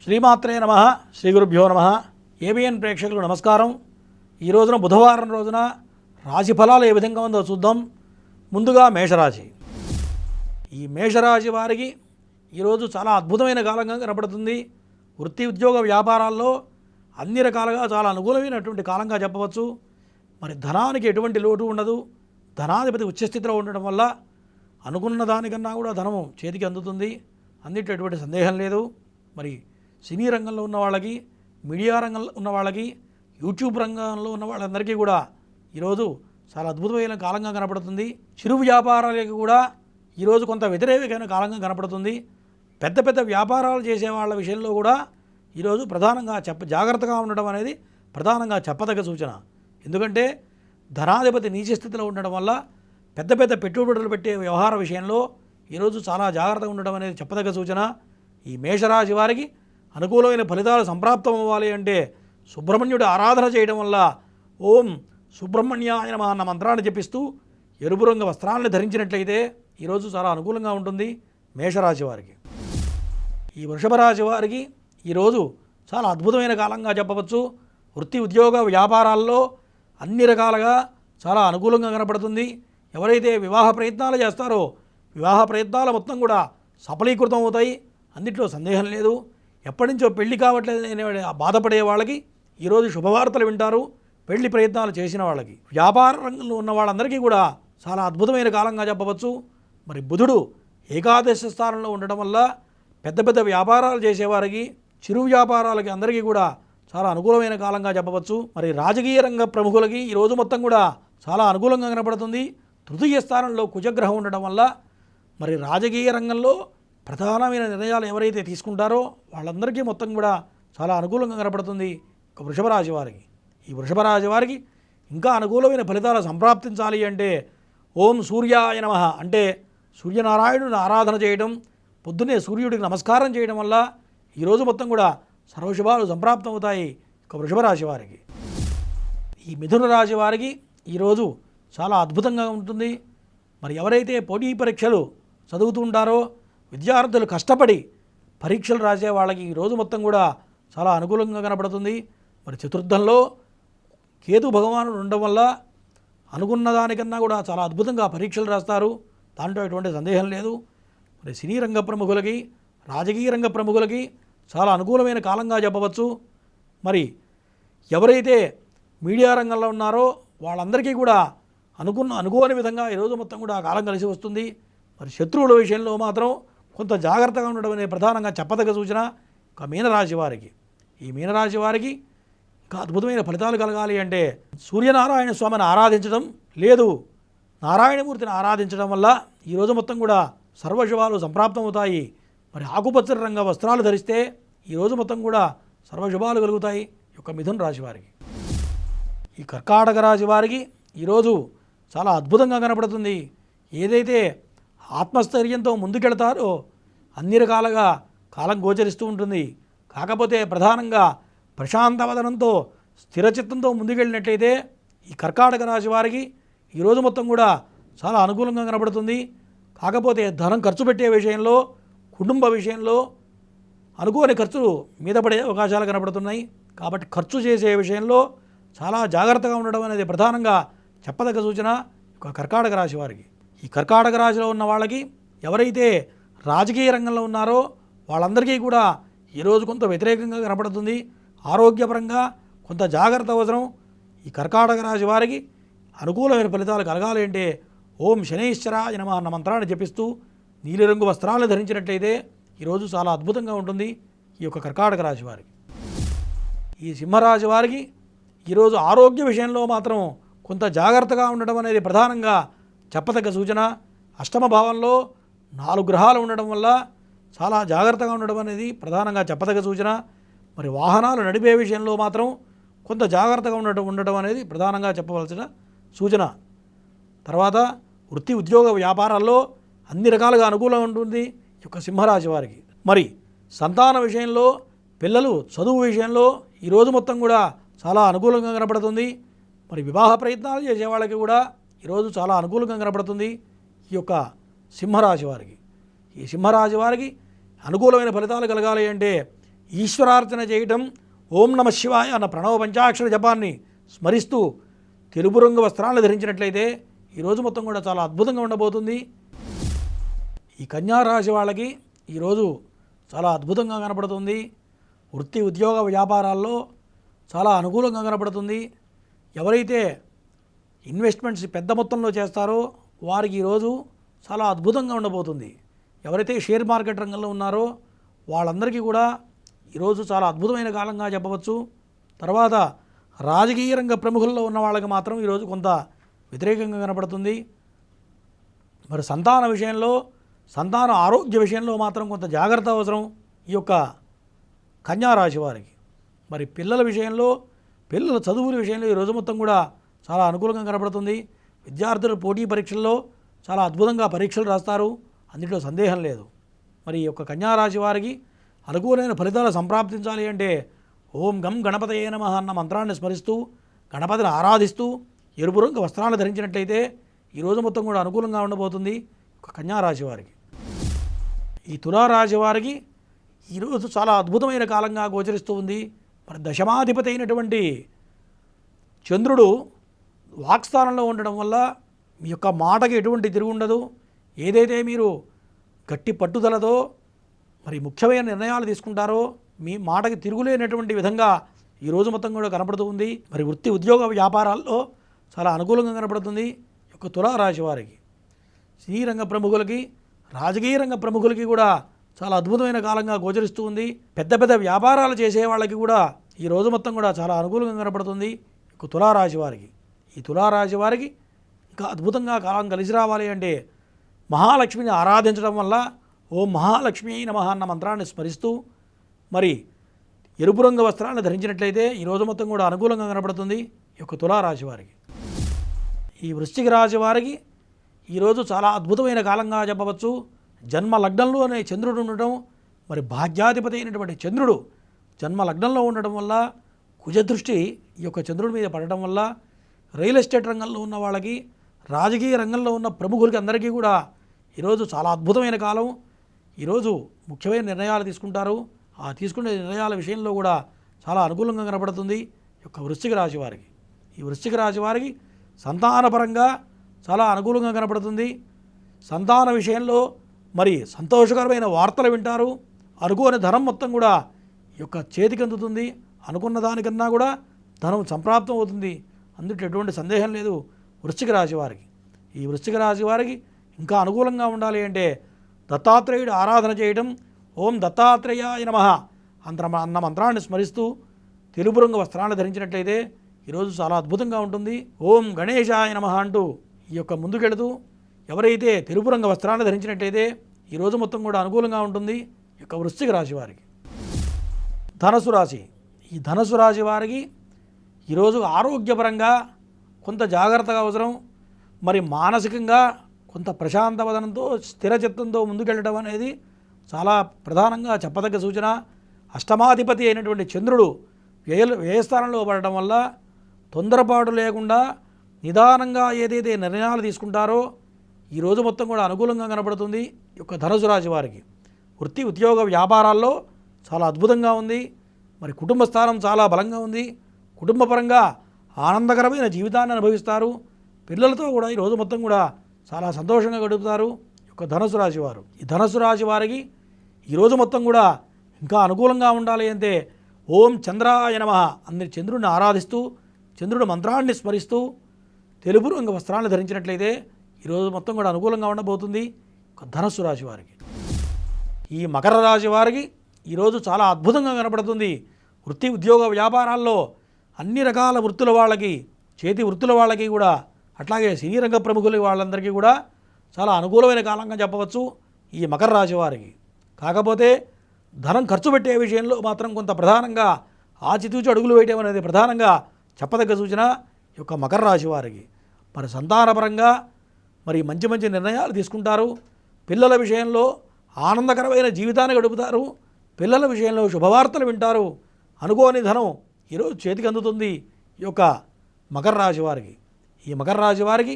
శ్రీమాత్రే నమః శ్రీ గురుభ్యో నమః. ఏబిఎన్ ప్రేక్షకులకు నమస్కారం. ఈ రోజున బుధవారం రోజున రాశి ఫలాలు ఏ విధంగా ఉందో చూద్దాం. ముందుగా మేషరాశి. ఈ మేషరాశి వారికి ఈరోజు చాలా అద్భుతమైన కాలంగా కనపడుతుంది. వృత్తి ఉద్యోగ వ్యాపారాల్లో అన్ని రకాలుగా చాలా అనుకూలమైనటువంటి కాలంగా చెప్పవచ్చు. మరి ధనానికి ఎటువంటి లోటు ఉండదు. ధనాధిపతి ఉచ్చస్థితిలో ఉండడం వల్ల అనుకున్న దానికన్నా కూడా ధనము చేతికి అందుతుంది. అన్నిట్లో ఎటువంటి సందేహం లేదు. మరి సినీ రంగంలో ఉన్న వాళ్ళకి, మీడియా రంగంలో ఉన్న వాళ్ళకి, యూట్యూబ్ రంగంలో ఉన్న వాళ్ళందరికీ కూడా ఈరోజు చాలా అద్భుతమైన కాలంగా కనపడుతుంది. చిరు వ్యాపారాలకు కూడా ఈరోజు కొంత వ్యతిరేకమైన కాలంగా కనపడుతుంది. పెద్ద పెద్ద వ్యాపారాలు చేసే వాళ్ళ విషయంలో కూడా ఈరోజు ప్రధానంగా జాగ్రత్తగా ఉండడం అనేది ప్రధానంగా చెప్పదగ్గ సూచన. ఎందుకంటే ధనాధిపతి నీచ స్థితిలో ఉండడం వల్ల పెద్ద పెద్ద పెట్టుబడులు పెట్టే వ్యవహార విషయంలో ఈరోజు చాలా జాగ్రత్తగా ఉండడం అనేది చెప్పదగ్గ సూచన. ఈ మేషరాశి వారికి అనుకూలమైన ఫలితాలు సంప్రాప్తం అవ్వాలి అంటే సుబ్రహ్మణ్యుడి ఆరాధన చేయడం వల్ల ఓం సుబ్రహ్మణ్యాయ నమః అన్న మంత్రాన్ని జపిస్తూ ఎరుపు రంగు వస్త్రాలను ధరించినట్లయితే ఈరోజు చాలా అనుకూలంగా ఉంటుంది మేషరాశి వారికి. ఈ వృషభ రాశి వారికి ఈరోజు చాలా అద్భుతమైన కాలంగా చెప్పవచ్చు. వృత్తి ఉద్యోగ వ్యాపారాల్లో అన్ని రకాలుగా చాలా అనుకూలంగా కనపడుతుంది. ఎవరైతే వివాహ ప్రయత్నాలు చేస్తారో వివాహ ప్రయత్నాలు మొత్తం కూడా సఫలీకృతం అవుతాయి. అన్నిట్లో సందేహం లేదు. ఎప్పటి నుంచో పెళ్లి కావట్లేదని బాధపడే వాళ్ళకి ఈరోజు శుభవార్తలు వింటారు. పెళ్లి ప్రయత్నాలు చేసిన వాళ్ళకి, వ్యాపార రంగంలో ఉన్న వాళ్ళందరికీ కూడా చాలా అద్భుతమైన కాలంగా చెప్పవచ్చు. మరి బుధుడు ఏకాదశ స్థానంలో ఉండడం వల్ల పెద్ద పెద్ద వ్యాపారాలు చేసేవారికి, చిరు వ్యాపారాలకి అందరికీ కూడా చాలా అనుకూలమైన కాలంగా చెప్పవచ్చు. మరి రాజకీయ రంగ ప్రముఖులకి ఈరోజు మొత్తం కూడా చాలా అనుకూలంగా కనపడుతుంది. తృతీయ స్థానంలో కుజగ్రహం ఉండడం వల్ల మరి రాజకీయ రంగంలో ప్రధానమైన నిర్ణయాలు ఎవరైతే తీసుకుంటారో వాళ్ళందరికీ మొత్తం కూడా చాలా అనుకూలంగా కనపడుతుంది వృషభ రాశి వారికి. ఈ వృషభ రాశి వారికి ఇంకా అనుకూలమైన ఫలితాలు సంప్రాప్తించాలి అంటే ఓం సూర్యాయ నమః అంటే సూర్యనారాయణుని ఆరాధన చేయడం, పొద్దున్నే సూర్యుడికి నమస్కారం చేయడం వల్ల ఈరోజు మొత్తం కూడా సర్వశుభాలు సంప్రాప్తం అవుతాయి వృషభ రాశి వారికి. ఈ మిథున రాశి వారికి ఈరోజు చాలా అద్భుతంగా ఉంటుంది. మరి ఎవరైతే పోటీ పరీక్షలు చదువుతూ ఉంటారో, విద్యార్థులు కష్టపడి పరీక్షలు రాసే వాళ్ళకి ఈరోజు మొత్తం కూడా చాలా అనుకూలంగా కనపడుతుంది. మరి చతుర్థంలో కేతు భగవానుడు ఉండడం వల్ల అనుకున్న దానికన్నా కూడా చాలా అద్భుతంగా పరీక్షలు రాస్తారు. దాంట్లో ఎటువంటి సందేహం లేదు. మరి సినీ రంగ ప్రముఖులకి, రాజకీయ రంగ ప్రముఖులకి చాలా అనుకూలమైన కాలంగా చెప్పవచ్చు. మరి ఎవరైతే మీడియా రంగంలో ఉన్నారో వాళ్ళందరికీ కూడా అనుకోని విధంగా ఈరోజు మొత్తం కూడా కాలం కలిసి వస్తుంది. మరి శత్రువుల విషయంలో మాత్రం కొంత జాగ్రత్తగా ఉండడం అనే ప్రధానంగా చెప్పదగ్గ సూచన మీనరాశి వారికి. ఈ మీనరాశి వారికి ఇంకా అద్భుతమైన ఫలితాలు కలగాలి అంటే సూర్యనారాయణ స్వామిని ఆరాధించడం, లేదు నారాయణమూర్తిని ఆరాధించడం వల్ల ఈరోజు మొత్తం కూడా సర్వశుభాలు సంప్రాప్తం అవుతాయి. మరి ఆకుపచ్చ రంగ వస్త్రాలు ధరిస్తే ఈరోజు మొత్తం కూడా సర్వశుభాలు కలుగుతాయి మిథున రాశి వారికి. ఈ కర్కాటక రాశి వారికి ఈరోజు చాలా అద్భుతంగా కనపడుతుంది. ఏదైతే ఆత్మస్థైర్యంతో ముందుకెళ్తారో అన్ని రకాలుగా కాలం గోచరిస్తూ ఉంటుంది. కాకపోతే ప్రధానంగా ప్రశాంతవదనంతో స్థిరచిత్తంతో ముందుకెళ్ళినట్లయితే ఈ కర్కాటక రాశి వారికి ఈరోజు మొత్తం కూడా చాలా అనుకూలంగా కనపడుతుంది. కాకపోతే ధనం ఖర్చు పెట్టే విషయంలో, కుటుంబ విషయంలో అనుకోని ఖర్చులు మీద పడే అవకాశాలు కనపడుతున్నాయి. కాబట్టి ఖర్చు చేసే విషయంలో చాలా జాగ్రత్తగా ఉండడం అనేది ప్రధానంగా చెప్పదగ్గ సూచన కర్కాటక రాశి వారికి. ఈ కర్కాటక రాశిలో ఉన్న వాళ్ళకి ఎవరైతే రాజకీయ రంగంలో ఉన్నారో వాళ్ళందరికీ కూడా ఈరోజు కొంత వ్యతిరేకంగా కనపడుతుంది. ఆరోగ్యపరంగా కొంత జాగ్రత్త అవసరం. ఈ కర్కాటక రాశి వారికి అనుకూలమైన ఫలితాలు కలగాలి అంటే ఓం శనైశ్చరాయ నమః అన్న మంత్రాన్ని జపిస్తూ నీలిరంగు వస్త్రాలను ధరించినట్లయితే ఈరోజు చాలా అద్భుతంగా ఉంటుంది ఈ కర్కాటక రాశి వారికి. ఈ సింహరాశి వారికి ఈరోజు ఆరోగ్య విషయంలో మాత్రం కొంత జాగ్రత్తగా ఉండడం అనేది ప్రధానంగా చెప్పదగ్గ సూచన. అష్టమ భావంలో 4 గ్రహాలు ఉండడం వల్ల చాలా జాగ్రత్తగా ఉండడం అనేది ప్రధానంగా చెప్పదగ్గ సూచన. మరి వాహనాలు నడిపే విషయంలో మాత్రం కొంత జాగ్రత్తగా ఉండటం అనేది ప్రధానంగా చెప్పవలసిన సూచన. తర్వాత వృత్తి ఉద్యోగ వ్యాపారాల్లో అన్ని రకాలుగా అనుకూలంగా ఉంటుంది సింహరాశి వారికి. మరి సంతాన విషయంలో, పిల్లలు చదువు విషయంలో ఈరోజు మొత్తం కూడా చాలా అనుకూలంగా కనపడుతుంది. మరి వివాహ ప్రయత్నాలు చేసే వాళ్ళకి కూడా ఈరోజు చాలా అనుకూలంగా కనపడుతుంది ఈ సింహరాశి వారికి. ఈ సింహరాశి వారికి అనుకూలమైన ఫలితాలు కలగాలి అంటే ఈశ్వరార్చన చేయటం, ఓం నమ శివాయ అన్న ప్రణవ పంచాక్షర జపాన్ని స్మరిస్తూ తెలుపు రంగు వస్త్రాలను ధరించినట్లయితే ఈరోజు మొత్తం కూడా చాలా అద్భుతంగా ఉండబోతుంది. ఈ కన్యా రాశి వాళ్ళకి ఈరోజు చాలా అద్భుతంగా కనపడుతుంది. వృత్తి ఉద్యోగ వ్యాపారాల్లో చాలా అనుకూలంగా కనపడుతుంది. ఎవరైతే ఇన్వెస్ట్మెంట్స్ పెద్ద మొత్తంలో చేస్తారో వారికి ఈరోజు చాలా అద్భుతంగా ఉండబోతుంది. ఎవరైతే షేర్ మార్కెట్ రంగంలో ఉన్నారో వాళ్ళందరికీ కూడా ఈరోజు చాలా అద్భుతమైన కాలంగా చెప్పవచ్చు. తర్వాత రాజకీయ రంగ ప్రముఖుల్లో ఉన్న వాళ్ళకి మాత్రం ఈరోజు కొంత వ్యతిరేకంగా కనపడుతుంది. మరి సంతాన విషయంలో, సంతాన ఆరోగ్య విషయంలో మాత్రం కొంత జాగ్రత్త అవసరం ఈ యొక్క కన్యా రాశి వారికి. మరి పిల్లల విషయంలో, పిల్లల చదువుల విషయంలో ఈరోజు మొత్తం కూడా చాలా అనుకూలంగా కనపడుతుంది. విద్యార్థులు పోటీ పరీక్షల్లో చాలా అద్భుతంగా పరీక్షలు రాస్తారు, అందులో సందేహం లేదు. మరి ఈ యొక్క కన్యా రాశి వారికి అనుకూలమైన ఫలితాలు సంప్రాప్తించాలి అంటే ఓం గం గణపతయే నమః అన్న మంత్రాన్ని స్మరిస్తూ గణపతిని ఆరాధిస్తూ ఎరుపు రంగు వస్త్రాలు ధరించినట్లయితే ఈరోజు మొత్తం కూడా అనుకూలంగా ఉండబోతుంది ఒక కన్యా రాశి వారికి. ఈ తులారాశి వారికి ఈరోజు చాలా అద్భుతమైన కాలంగా గోచరిస్తూ ఉంది. మరి దశమాధిపతి అయినటువంటి చంద్రుడు వాక్స్థానంలో ఉండడం వల్ల మీ యొక్క మాటకి ఎటువంటి తిరుగు ఉండదు. ఏదైతే మీరు గట్టి పట్టుదలతో మరి ముఖ్యమైన నిర్ణయాలు తీసుకుంటారో మీ మాటకి తిరుగులేనటువంటి విధంగా ఈరోజు మొత్తం కూడా కనపడుతూ ఉంది. మరి వృత్తి ఉద్యోగ వ్యాపారాల్లో చాలా అనుకూలంగా కనపడుతుంది ఈ యొక్క తులారాశి వారికి. సినీ రంగ ప్రముఖులకి, రాజకీయ రంగ ప్రముఖులకి కూడా చాలా అద్భుతమైన కాలంగా గోచరిస్తూ ఉంది. పెద్ద పెద్ద వ్యాపారాలు చేసే వాళ్ళకి కూడా ఈ రోజు మొత్తం కూడా చాలా అనుకూలంగా కనపడుతుంది ఈ యొక్క తులారాశి వారికి. ఈ తులారాశి వారికి ఇంకా అద్భుతంగా కాలం కలిసి రావాలి అంటే మహాలక్ష్మిని ఆరాధించడం వల్ల ఓం మహాలక్ష్మి నమః అన్న మంత్రాన్ని స్మరిస్తూ మరి ఎరుపు రంగు వస్త్రాలను ధరించినట్లయితే ఈరోజు మొత్తం కూడా అనుకూలంగా కనపడుతుంది ఈ యొక్క తులారాశి వారికి. ఈ వృశ్చిక రాశి వారికి ఈరోజు చాలా అద్భుతమైన కాలంగా చెప్పవచ్చు. జన్మ లగ్నంలోనే చంద్రుడు ఉండటం, మరి భాగ్యాధిపతి అయినటువంటి చంద్రుడు జన్మ లగ్నంలో ఉండటం వల్ల, కుజదృష్టి ఈ యొక్క చంద్రుడి మీద పడటం వల్ల రియల్ ఎస్టేట్ రంగంలో ఉన్న వాళ్ళకి, రాజకీయ రంగంలో ఉన్న ప్రముఖులకి అందరికీ కూడా ఈరోజు చాలా అద్భుతమైన కాలం. ఈరోజు ముఖ్యమైన నిర్ణయాలు తీసుకుంటారు. ఆ తీసుకునే నిర్ణయాల విషయంలో కూడా చాలా అనుకూలంగా కనపడుతుంది ఈ యొక్క వృశ్చిక రాశి వారికి. ఈ వృశ్చిక రాశి వారికి సంతానపరంగా చాలా అనుకూలంగా కనపడుతుంది. సంతాన విషయంలో మరి సంతోషకరమైన వార్తలు వింటారు. అనుకోని ధనం మొత్తం కూడా ఈ యొక్క చేతికి అందుతుంది. అనుకున్న దానికన్నా కూడా ధనం సంప్రాప్తం అవుతుంది. అందులో ఎటువంటి సందేహం లేదు వృశ్చిక రాశి వారికి. ఈ వృశ్చిక రాశి వారికి ఇంకా అనుకూలంగా ఉండాలి అంటే దత్తాత్రేయుడు ఆరాధన చేయడం, ఓం దత్తాత్రేయాయ నమః అన్న మంత్రాన్ని స్మరిస్తూ తెలుపు రంగు వస్త్రాన్ని ధరించినట్లయితే ఈరోజు చాలా అద్భుతంగా ఉంటుంది. ఓం గణేశాయ నమః అంటూ ఈ యొక్క ముందుకెళుతూ ఎవరైతే తెలుపు రంగు వస్త్రాన్ని ధరించినట్లయితే ఈరోజు మొత్తం కూడా అనుకూలంగా ఉంటుంది ఈ యొక్క వృశ్చిక రాశి వారికి. ధనస్సు రాశి. ఈ ధనస్సు రాశి వారికి ఈరోజు ఆరోగ్యపరంగా కొంత జాగ్రత్తగా అవసరం. మరి మానసికంగా కొంత ప్రశాంత వదనంతో, స్థిర చిత్తంతో ముందుకెళ్ళడం అనేది చాలా ప్రధానంగా చెప్పదగ్గ సూచన. అష్టమాధిపతి అయినటువంటి చంద్రుడు వ్యయస్థానంలో పడటం వల్ల తొందరపాటు లేకుండా నిదానంగా ఏదైతే నిర్ణయాలు తీసుకుంటారో ఈరోజు మొత్తం కూడా అనుకూలంగా కనపడుతుంది ఈ యొక్క ధనుసు రాశి వారికి. వృత్తి ఉద్యోగ వ్యాపారాల్లో చాలా అద్భుతంగా ఉంది. మరి కుటుంబ స్థానం చాలా బలంగా ఉంది. కుటుంబపరంగా ఆనందకరమైన జీవితాన్ని అనుభవిస్తారు. పిల్లలతో కూడా ఈరోజు మొత్తం కూడా చాలా సంతోషంగా గడుపుతారు ఈ యొక్క ధనుసు రాశి వారు. ఈ ధనుసు రాశి వారికి ఈరోజు మొత్తం కూడా ఇంకా అనుకూలంగా ఉండాలి అంటే ఓం చంద్రాయ నమః అన్ని చంద్రుడిని ఆరాధిస్తూ చంద్రుడి మంత్రాన్ని స్మరిస్తూ తెలుపు రంగు వస్త్రాలను ధరించినట్లయితే ఈరోజు మొత్తం కూడా అనుకూలంగా ఉండబోతుంది ధనస్సు రాశి వారికి. ఈ మకర రాశి వారికి ఈరోజు చాలా అద్భుతంగా కనపడుతుంది. వృత్తి ఉద్యోగ వ్యాపారాల్లో అన్ని రకాల వృత్తుల వాళ్ళకి, చేతి వృత్తుల వాళ్ళకి కూడా, అట్లాగే సినీ రంగ ప్రముఖుల వాళ్ళందరికీ కూడా చాలా అనుకూలమైన కాలంగా చెప్పవచ్చు ఈ మకర రాశి వారికి. కాకపోతే ధనం ఖర్చు పెట్టే విషయంలో మాత్రం కొంత ప్రధానంగా ఆచితూచి అడుగులు వేయటం అనేది ప్రధానంగా చెప్పదగ్గ సూచన ఈ యొక్క మకర రాశి వారికి. మరి సంతానపరంగా మరి మంచి మంచి నిర్ణయాలు తీసుకుంటారు. పిల్లల విషయంలో ఆనందకరమైన జీవితాన్ని గడుపుతారు. పిల్లల విషయంలో శుభవార్తలు వింటారు. అనుకోని ధనం ఈరోజు చేతికి అందుతుంది ఈ యొక్క మకర రాశి వారికి. ఈ మకర రాశి వారికి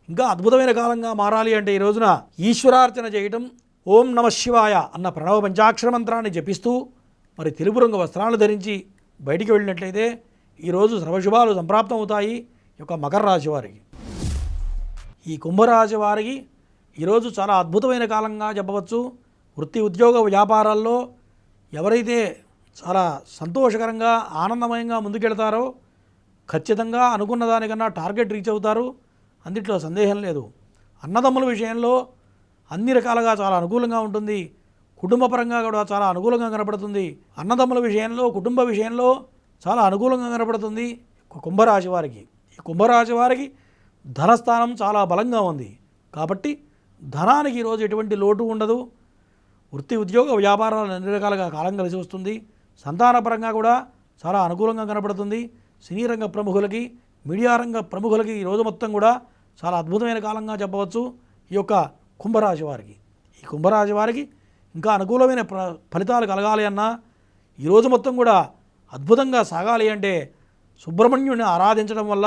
ఇంకా అద్భుతమైన కాలంగా మారాలి అంటే ఈ రోజున ఈశ్వరార్చన చేయటం, ఓం నమ శివాయ అన్న ప్రణవ పంచాక్షర మంత్రాన్ని జపిస్తూ మరి తెలుపు రంగు వస్త్రాలను ధరించి బయటికి వెళ్ళినట్లయితే ఈరోజు సర్వశుభాలు సంప్రాప్తం అవుతాయి ఈ యొక్క మకర రాశి వారికి. ఈ కుంభరాశి వారికి ఈరోజు చాలా అద్భుతమైన కాలంగా చెప్పవచ్చు. వృత్తి ఉద్యోగ వ్యాపారాల్లో ఎవరైతే చాలా సంతోషకరంగా ఆనందమయంగా ముందుకెళ్తారో ఖచ్చితంగా అనుకున్న దానికన్నా టార్గెట్ రీచ్ అవుతారు, అందుట్లో సందేహం లేదు. అన్నదమ్ముల విషయంలో అన్ని రకాలుగా చాలా అనుకూలంగా ఉంటుంది. కుటుంబపరంగా కూడా చాలా అనుకూలంగా కనపడుతుంది. అన్నదమ్ముల విషయంలో కుటుంబ విషయంలో చాలా అనుకూలంగా కనపడుతుంది కుంభరాశి వారికి. ఈ కుంభరాశి వారికి ధనస్థానం చాలా బలంగా ఉంది కాబట్టి ధనానికి ఈరోజు ఎటువంటి లోటు ఉండదు. వృత్తి ఉద్యోగ వ్యాపారాలు అన్ని రకాలుగా కాలం కలిసి వస్తుంది. సంతానపరంగా కూడా చాలా అనుకూలంగా కనపడుతుంది. సినీ రంగ ప్రముఖులకి, మీడియా రంగ ప్రముఖులకి ఈరోజు మొత్తం కూడా చాలా అద్భుతమైన కాలంగా చెప్పవచ్చు ఈ యొక్క కుంభరాశి వారికి. ఈ కుంభరాశి వారికి ఇంకా అనుకూలమైన ఫలితాలు కలగాలి అన్నా, ఈరోజు మొత్తం కూడా అద్భుతంగా సాగాలి అంటే సుబ్రహ్మణ్యుని ఆరాధించడం వల్ల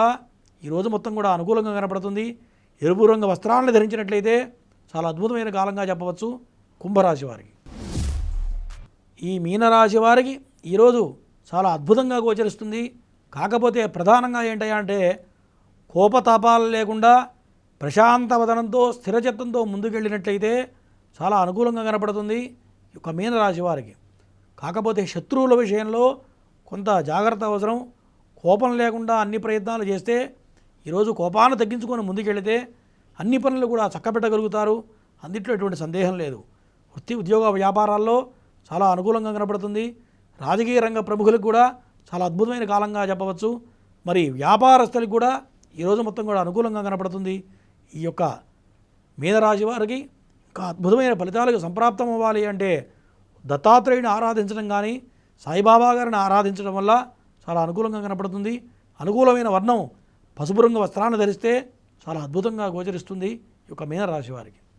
ఈరోజు మొత్తం కూడా అనుకూలంగా కనపడుతుంది. ఎరుపు రంగు వస్త్రాలను ధరించినట్లయితే చాలా అద్భుతమైన కాలంగా చెప్పవచ్చు కుంభరాశి వారికి. ఈ మీనరాశి వారికి ఈరోజు చాలా అద్భుతంగా గోచరిస్తుంది. కాకపోతే ప్రధానంగా ఏంటంటే కోపతాపాలు లేకుండా ప్రశాంత వదనంతో స్థిరచిత్తంతో ముందుకెళ్ళినట్లయితే చాలా అనుకూలంగా కనపడుతుంది ఈ యొక్క మీనరాశి వారికి. కాకపోతే శత్రువుల విషయంలో కొంత జాగ్రత్త అవసరం. కోపం లేకుండా అన్ని ప్రయత్నాలు చేస్తే ఈరోజు కోపాన్ని తగ్గించుకొని ముందుకెళితే అన్ని పనులు కూడా చక్కబెట్టగలుగుతారు, అందుట్లో ఎటువంటి సందేహం లేదు. వృత్తి ఉద్యోగ వ్యాపారాల్లో చాలా అనుకూలంగా కనపడుతుంది. రాజకీయ రంగ ప్రముఖులకు కూడా చాలా అద్భుతమైన కాలంగా చెప్పవచ్చు. మరి వ్యాపారస్తులకు కూడా ఈరోజు మొత్తం కూడా అనుకూలంగా కనపడుతుంది. ఈ యొక్క మీనరాశి వారికి ఇంకా అద్భుతమైన ఫలితాలకు సంప్రాప్తం అవ్వాలి అంటే దత్తాత్రేయుని ఆరాధించడం కానీ సాయిబాబా గారిని ఆరాధించడం వల్ల చాలా అనుకూలంగా కనపడుతుంది. అనుకూలమైన వర్ణం పసుపు రంగు వస్త్రాన్ని ధరిస్తే చాలా అద్భుతంగా గోచరిస్తుంది ఈ యొక్క మీనరాశి వారికి.